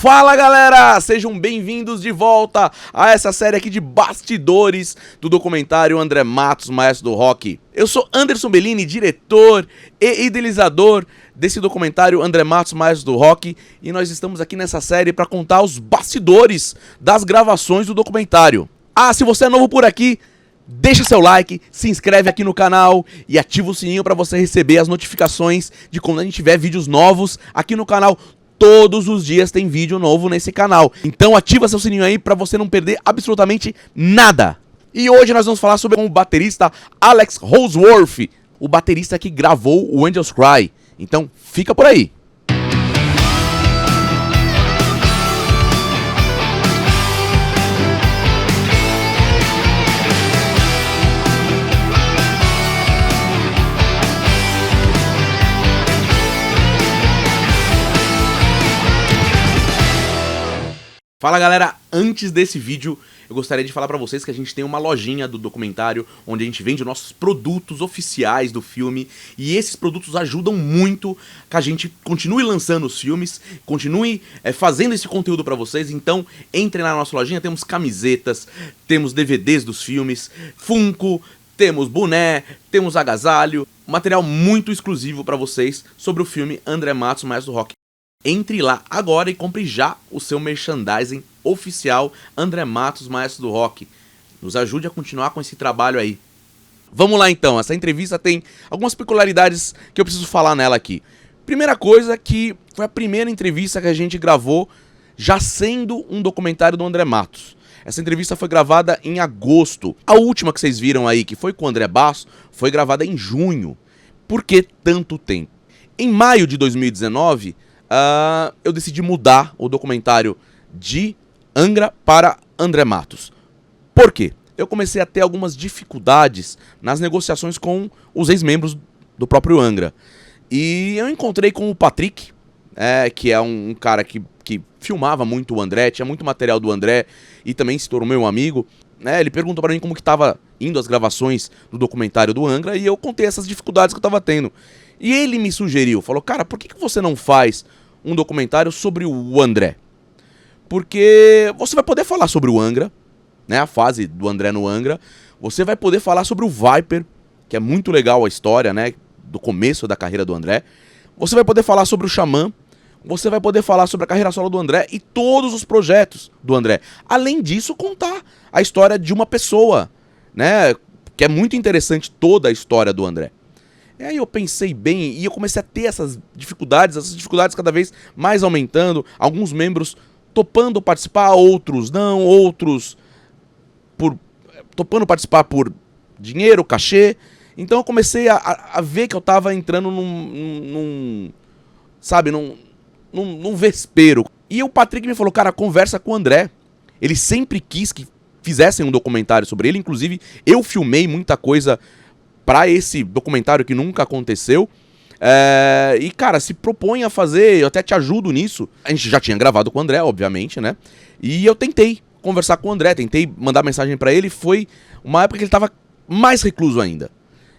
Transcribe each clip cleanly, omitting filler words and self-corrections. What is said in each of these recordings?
Fala galera, sejam bem-vindos de volta a essa série aqui de bastidores do documentário André Matos, Maestro do Rock. Eu sou Anderson Bellini, diretor e idealizador desse documentário André Matos, Maestro do Rock, e nós estamos aqui nessa série para contar os bastidores das gravações do documentário. Ah, se você é novo por aqui, deixa seu like, se inscreve aqui no canal e ativa o sininho para você receber as notificações de quando a gente tiver vídeos novos aqui no canal. Todos os dias tem vídeo novo nesse canal. Então ativa seu sininho aí pra você não perder absolutamente nada. E hoje nós vamos falar sobre o baterista Alex Roseworth, o baterista que gravou o Angels Cry. Então fica por aí. Fala galera, antes desse vídeo eu gostaria de falar pra vocês que a gente tem uma lojinha do documentário onde a gente vende nossos produtos oficiais do filme, e esses produtos ajudam muito que a gente continue lançando os filmes, continue fazendo esse conteúdo pra vocês. Então entrem na nossa lojinha, temos camisetas, temos DVDs dos filmes, Funko, temos boné, temos agasalho, material muito exclusivo pra vocês sobre o filme André Matos, Maestro do Rock. Entre lá agora e compre já o seu merchandising oficial André Matos, Maestro do Rock. Nos ajude a continuar com esse trabalho aí. Vamos lá então, essa entrevista tem algumas peculiaridades que eu preciso falar nela aqui. Primeira coisa, que foi a primeira entrevista que a gente gravou já sendo um documentário do André Matos. Essa entrevista foi gravada em agosto. A última que vocês viram aí, que foi com o André Basso, foi gravada em junho. Por que tanto tempo? Em maio de 2019... eu decidi mudar o documentário de Angra para André Matos. Por quê? Eu comecei a ter algumas dificuldades nas negociações com os ex-membros do próprio Angra. E eu encontrei com o Patrick, que é um cara que filmava muito o André, tinha muito material do André e também se tornou meu amigo. Ele perguntou pra mim como que tava indo as gravações do documentário do Angra, e eu contei essas dificuldades que eu tava tendo. E ele me sugeriu, falou, cara, por que você não faz um documentário sobre o André? Porque você vai poder falar sobre o Angra, né, a fase do André no Angra. Você vai poder falar sobre o Viper, que é muito legal a história, né, do começo da carreira do André. Você vai poder falar sobre o Xamã. Você vai poder falar sobre a carreira solo do André e todos os projetos do André. Além disso, contar a história de uma pessoa, né, que é muito interessante toda a história do André. E aí eu pensei bem e eu comecei a ter essas dificuldades cada vez mais aumentando. Alguns membros topando participar, outros não, outros topando participar por dinheiro, cachê. Então eu comecei a ver que eu tava entrando num vespeiro. E o Patrick me falou, cara, conversa com o André. Ele sempre quis que fizessem um documentário sobre ele. Inclusive eu filmei muita coisa pra esse documentário que nunca aconteceu. E, cara, se propõe a fazer, eu até te ajudo nisso. A gente já tinha gravado com o André, obviamente, né? E eu tentei conversar com o André, tentei mandar mensagem pra ele. Foi uma época que ele tava mais recluso ainda.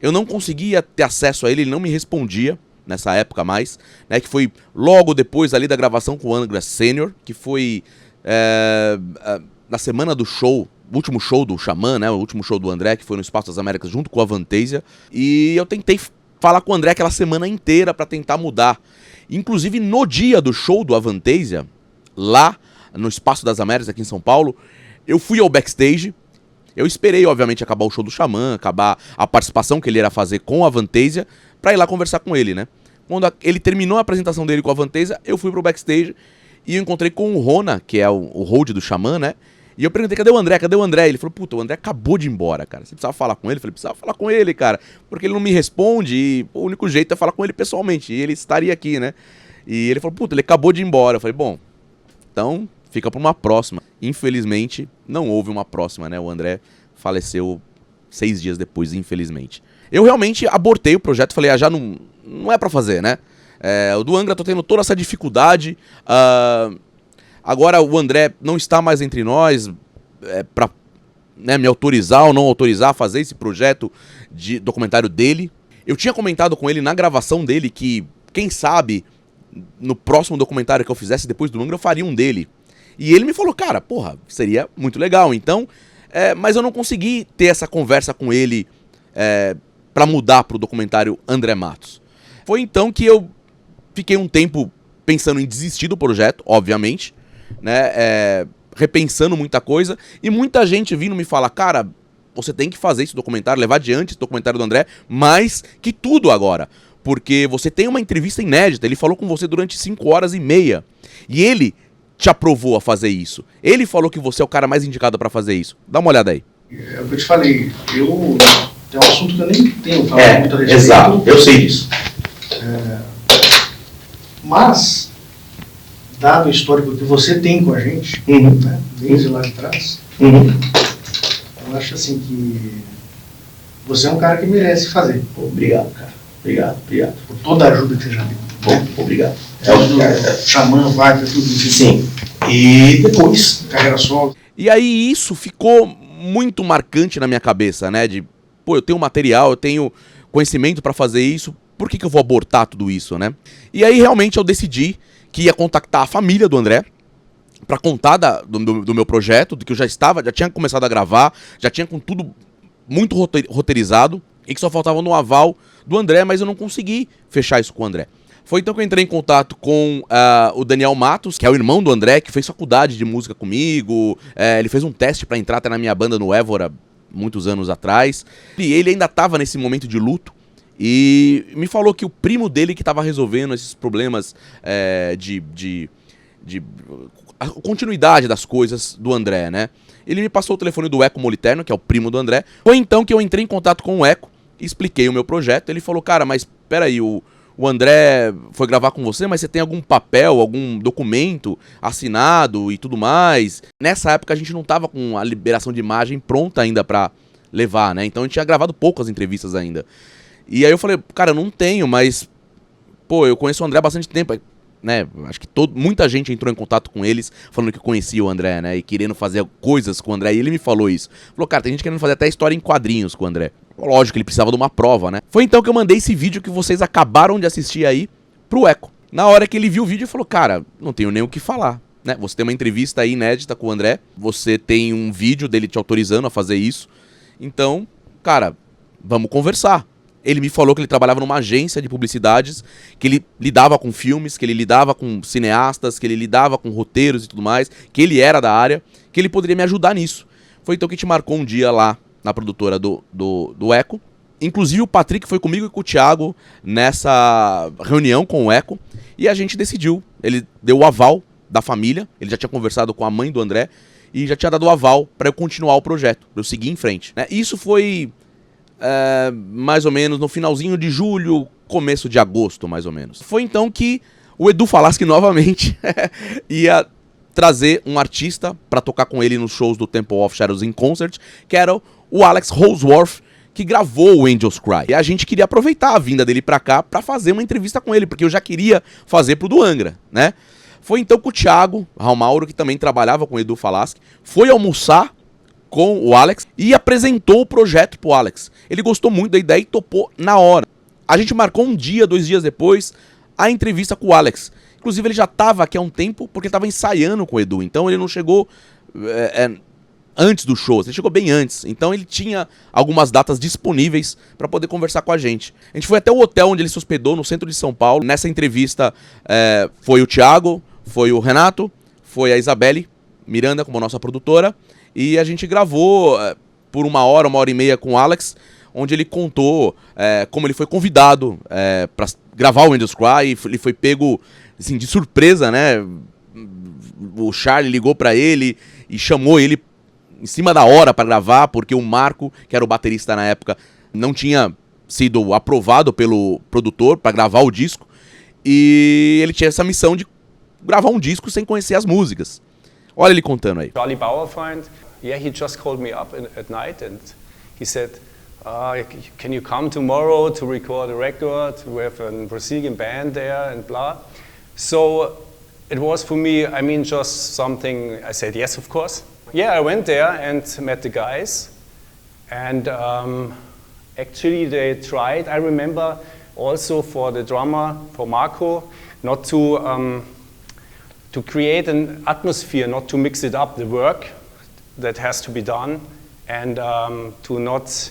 Eu não conseguia ter acesso a ele, ele não me respondia nessa época mais, né? Que foi logo depois ali da gravação com o Angra Sênior, que foi na semana do show, o último show do Xamã, né, o último show do André, que foi no Espaço das Américas junto com a Avantasia. E eu tentei falar com o André aquela semana inteira pra tentar mudar. Inclusive no dia do show do Avantasia, lá no Espaço das Américas aqui em São Paulo, eu fui ao backstage. Eu esperei, obviamente, acabar o show do Xamã, acabar a participação que ele ia fazer com a Avantasia, pra ir lá conversar com ele, né. Quando ele terminou a apresentação dele com a Avantasia, eu fui pro backstage e eu encontrei com o Rona, que é o hold do Xamã, né. E eu perguntei, cadê o André? Cadê o André? Ele falou, puta, o André acabou de ir embora, cara. Você precisava falar com ele? Eu falei, precisava falar com ele, cara. Porque ele não me responde e o único jeito é falar com ele pessoalmente. E ele estaria aqui, né? E ele falou, puta, ele acabou de ir embora. Eu falei, bom, então fica pra uma próxima. Infelizmente, não houve uma próxima, né? O André faleceu 6 dias depois, infelizmente. Eu realmente abortei o projeto, falei, já não é pra fazer, né? O do Angra tô tendo toda essa dificuldade. Agora o André não está mais entre nós pra, né, me autorizar ou não autorizar a fazer esse projeto de documentário dele. Eu tinha comentado com ele na gravação dele que, quem sabe, no próximo documentário que eu fizesse depois do Angra, eu faria um dele. E ele me falou, cara, porra, seria muito legal. Então, mas eu não consegui ter essa conversa com ele pra mudar pro documentário André Matos. Foi então que eu fiquei um tempo pensando em desistir do projeto, obviamente, né, repensando muita coisa, e muita gente vindo me falar, cara, você tem que fazer esse documentário, levar adiante esse documentário do André, mais que tudo agora, porque você tem uma entrevista inédita, ele falou com você durante 5 horas e meia, e ele te aprovou a fazer isso, ele falou que você é o cara mais indicado pra fazer isso. Dá uma olhada aí. É o que eu te falei, tem um assunto que eu nem tenho falado muito a respeito. Exato, eu sei disso. Mas, dado o histórico que você tem com a gente, né, desde lá de trás, eu acho assim que você é um cara que merece fazer. Obrigado, cara. Obrigado. Por toda a ajuda que você já deu. Bom, obrigado. Xamã, vai, tudo isso. Sim. E depois, carreira solo. E aí isso ficou muito marcante na minha cabeça, né? De, pô, eu tenho material, eu tenho conhecimento pra fazer isso, por que eu vou abortar tudo isso, né? E aí realmente eu decidi que ia contactar a família do André pra contar do meu projeto, do que eu já tinha começado a gravar, já tinha com tudo muito roteirizado, e que só faltava no aval do André, mas eu não consegui fechar isso com o André. Foi então que eu entrei em contato com o Daniel Matos, que é o irmão do André, que fez faculdade de música comigo, ele fez um teste pra entrar até na minha banda no Évora, muitos anos atrás, e ele ainda tava nesse momento de luto, e me falou que o primo dele que tava resolvendo esses problemas de a continuidade das coisas do André, né? Ele me passou o telefone do Eco Moliterno, que é o primo do André. Foi então que eu entrei em contato com o Eco, expliquei o meu projeto. Ele falou, cara, mas peraí, o André foi gravar com você, mas você tem algum papel, algum documento assinado e tudo mais? Nessa época a gente não tava com a liberação de imagem pronta ainda pra levar, né? Então a gente tinha gravado poucas entrevistas ainda. E aí eu falei, cara, eu não tenho, mas, pô, eu conheço o André há bastante tempo, né? Acho que muita gente entrou em contato com eles falando que conhecia o André, né? E querendo fazer coisas com o André. E ele me falou isso. Falou, cara, tem gente querendo fazer até história em quadrinhos com o André. Lógico, ele precisava de uma prova, né? Foi então que eu mandei esse vídeo que vocês acabaram de assistir aí pro Eco. Na hora que ele viu o vídeo, ele falou, cara, não tenho nem o que falar, né? Você tem uma entrevista aí inédita com o André, você tem um vídeo dele te autorizando a fazer isso. Então, cara, vamos conversar. Ele me falou que ele trabalhava numa agência de publicidades, que ele lidava com filmes, que ele lidava com cineastas, que ele lidava com roteiros e tudo mais, que ele era da área, que ele poderia me ajudar nisso. Foi então que a gente marcou um dia lá na produtora do Eco. Inclusive o Patrick foi comigo e com o Thiago nessa reunião com o Eco, e a gente decidiu, ele deu o aval da família, ele já tinha conversado com a mãe do André, e já tinha dado o aval para eu continuar o projeto, para eu seguir em frente, né? Isso foi mais ou menos no finalzinho de julho, começo de agosto, mais ou menos. Foi então que o Edu Falaschi novamente ia trazer um artista para tocar com ele nos shows do Temple of Shadows in Concert, que era o Alex Holsworth, que gravou o Angels Cry. E a gente queria aproveitar a vinda dele pra cá pra fazer uma entrevista com ele, porque eu já queria fazer pro do Angra, né? Foi então que o Thiago Raumauro, que também trabalhava com o Edu Falaschi, foi almoçar com o Alex e apresentou o projeto pro Alex. Ele gostou muito da ideia e topou na hora. A gente marcou um dia, 2 dias depois, a entrevista com o Alex. Inclusive ele já estava aqui há um tempo, porque ele estava ensaiando com o Edu. Então ele não chegou antes do show, ele chegou bem antes. Então ele tinha algumas datas disponíveis para poder conversar com a gente. A gente foi até o hotel onde ele se hospedou, no centro de São Paulo. Nessa entrevista foi o Thiago, foi o Renato, foi a Isabelle Miranda como nossa produtora. E a gente gravou por 1 hora e meia com o Alex, onde ele contou como ele foi convidado para gravar o Angels Cry. Ele foi pego assim, de surpresa, né? O Charlie ligou para ele e chamou ele em cima da hora para gravar, porque o Marco, que era o baterista na época, não tinha sido aprovado pelo produtor para gravar o disco. E ele tinha essa missão de gravar um disco sem conhecer as músicas. Olha ele contando aí. Charlie Bauerfeind, yeah, he just called me up at night and he said, can you come tomorrow to record a record? We have a Brazilian band there and blah. So it was for me, I mean, just something, I said yes, of course. Yeah, I went there and met the guys and actually they tried, I remember also for the drummer, for Marco, not to create an atmosphere, not to mix it up, the work that has to be done, and to not,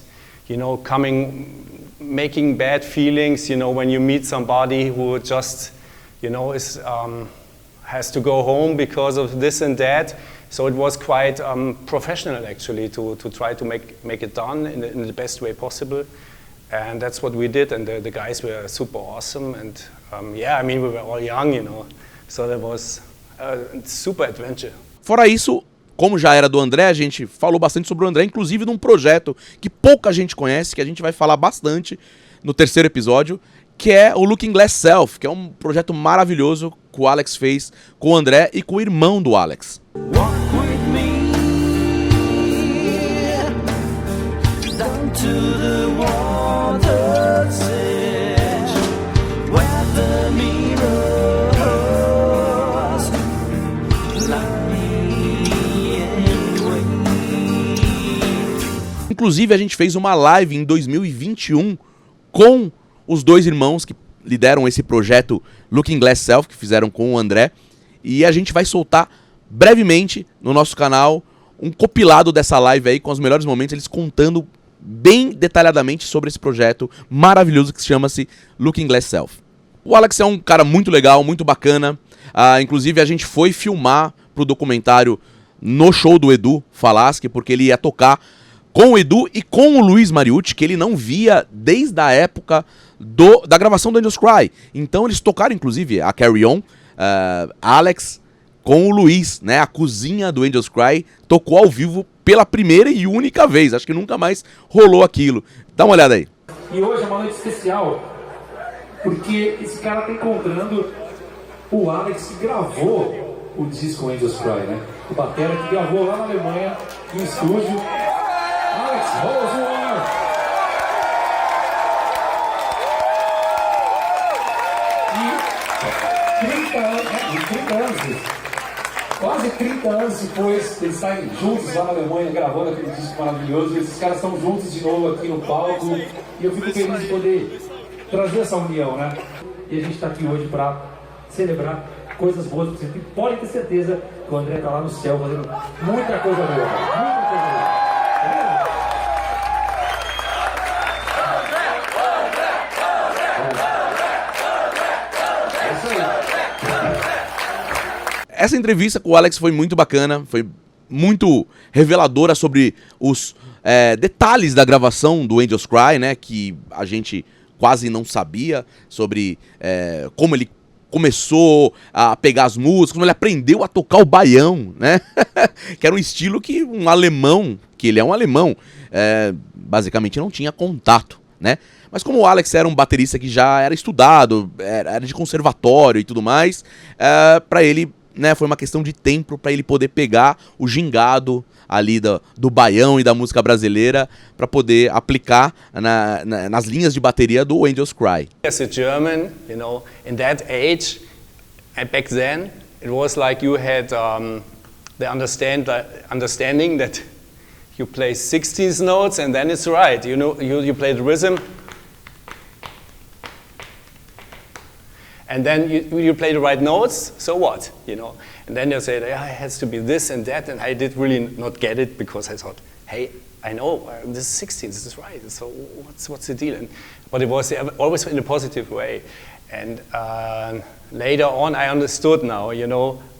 making bad feelings, when you meet somebody who just, has to go home because of this and that. So it was quite professional, actually, to try to make it done in the best way possible. And that's what we did, and the guys were super awesome. And we were all young, so that was a super adventure. Fora isso, como já era do André, a gente falou bastante sobre o André, inclusive num projeto que pouca gente conhece, que a gente vai falar bastante no terceiro episódio, que é o Looking Glass Self, que é um projeto maravilhoso que o Alex fez com o André e com o irmão do Alex. Inclusive, a gente fez uma live em 2021 com os dois irmãos que lideram esse projeto Looking Glass Self, que fizeram com o André. E a gente vai soltar brevemente no nosso canal um compilado dessa live aí com os melhores momentos, eles contando bem detalhadamente sobre esse projeto maravilhoso que chama-se Looking Glass Self. O Alex é um cara muito legal, muito bacana. Inclusive, a gente foi filmar pro documentário no show do Edu Falaschi, porque ele ia tocar com o Edu e com o Luiz Mariucci, que ele não via desde a época da gravação do Angels Cry. Então eles tocaram, inclusive, a Carry On, Alex com o Luiz, né? A cozinha do Angels Cry tocou ao vivo pela primeira e única vez. Acho que nunca mais rolou aquilo. Dá uma olhada aí. E hoje é uma noite especial, porque esse cara tá encontrando o Alex que gravou o disco Angels Cry, né? O batera que gravou lá na Alemanha, no estúdio. Alex Rosenwald. E 30 anos, quase 30 anos depois, eles saem juntos lá na Alemanha, gravando aquele disco maravilhoso. E esses caras estão juntos de novo aqui no palco. E eu fico feliz de poder trazer essa união, né? E a gente está aqui hoje para celebrar coisas boas para você. E pode ter certeza que o André está lá no céu fazendo muita coisa boa, muita coisa boa. Essa entrevista com o Alex foi muito bacana, foi muito reveladora sobre os detalhes da gravação do Angels Cry, né, que a gente quase não sabia, sobre como ele começou a pegar as músicas, como ele aprendeu a tocar o baião, né, que era um estilo que um alemão, que ele é um alemão, basicamente não tinha contato, né. Mas como o Alex era um baterista que já era estudado, era de conservatório e tudo mais, para ele, né, foi uma questão de tempo para ele poder pegar o gingado ali do baião e da música brasileira para poder aplicar nas linhas de bateria do Angels Cry. As a German, in that age, and back then, it was like you had the understanding that you play 16th notes and then it's right. You play the rhythm. And then you play the right notes, so what, And then they say, it has to be this and that, and I did really not get it because I thought, hey, I know, this is 16, this is right, so what's the deal? But it was always in a positive way. And later on I understood now,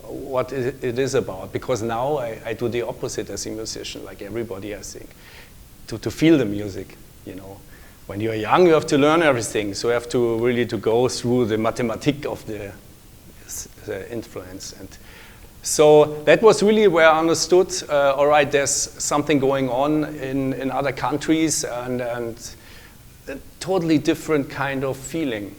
what it is about, because now I do the opposite as a musician, like everybody, I think, to feel the music, When you're young, you have to learn everything, so you have to really go through the mathematics of the influence. And so that was really where I understood, all right, there's something going on in other countries and a totally different kind of feeling.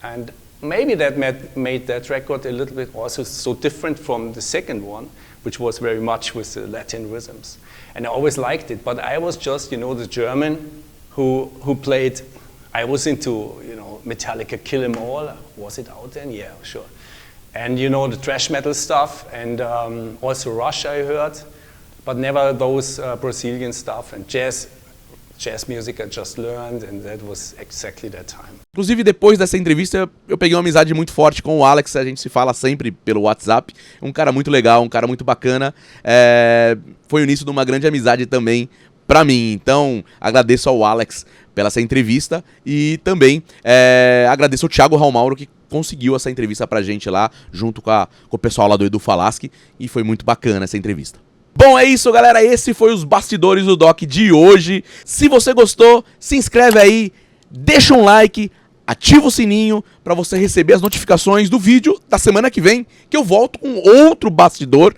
And maybe that made that record a little bit also so different from the second one, which was very much with the Latin rhythms. And I always liked it, but I was just, the German who played. I was into, Metallica, Kill 'Em All. Was it out then? Yeah, sure. And the thrash metal stuff, and also Rush I heard, but never those Brazilian stuff and jazz jazz music I just learned, and that was exactly that time. Inclusive, depois dessa entrevista, eu peguei uma amizade muito forte com o Alex, a gente se fala sempre pelo WhatsApp, um cara muito legal, um cara muito bacana, foi o início de uma grande amizade também pra mim, então agradeço ao Alex pela essa entrevista e também agradeço ao Thiago Raul que conseguiu essa entrevista pra gente lá, junto com o pessoal lá do Edu Falaschi, e foi muito bacana essa entrevista. Bom, é isso, galera, esse foi os bastidores do Doc de hoje. Se você gostou, se inscreve aí, deixa um like, ativa o sininho pra você receber as notificações do vídeo da semana que vem, que eu volto com outro bastidor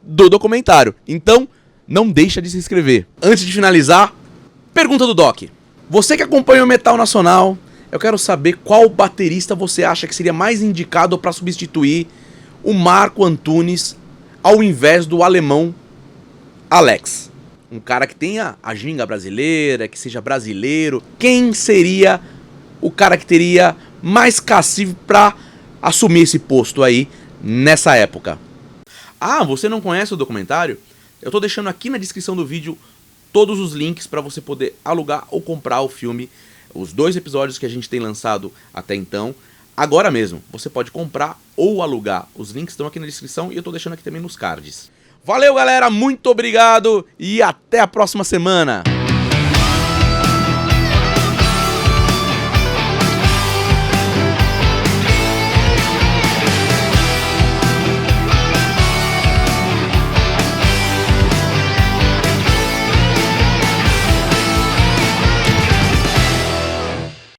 do documentário. Então, não deixa de se inscrever. Antes de finalizar, pergunta do Doc. Você que acompanha o Metal Nacional, eu quero saber qual baterista você acha que seria mais indicado para substituir o Marco Antunes ao invés do alemão Alex. Um cara que tenha a ginga brasileira, que seja brasileiro. Quem seria o cara que teria mais cacife para assumir esse posto aí nessa época? Ah, você não conhece o documentário? Eu tô deixando aqui na descrição do vídeo todos os links para você poder alugar ou comprar o filme, os 2 episódios que a gente tem lançado até então. Agora mesmo, você pode comprar ou alugar. Os links estão aqui na descrição e eu tô deixando aqui também nos cards. Valeu, galera, muito obrigado e até a próxima semana!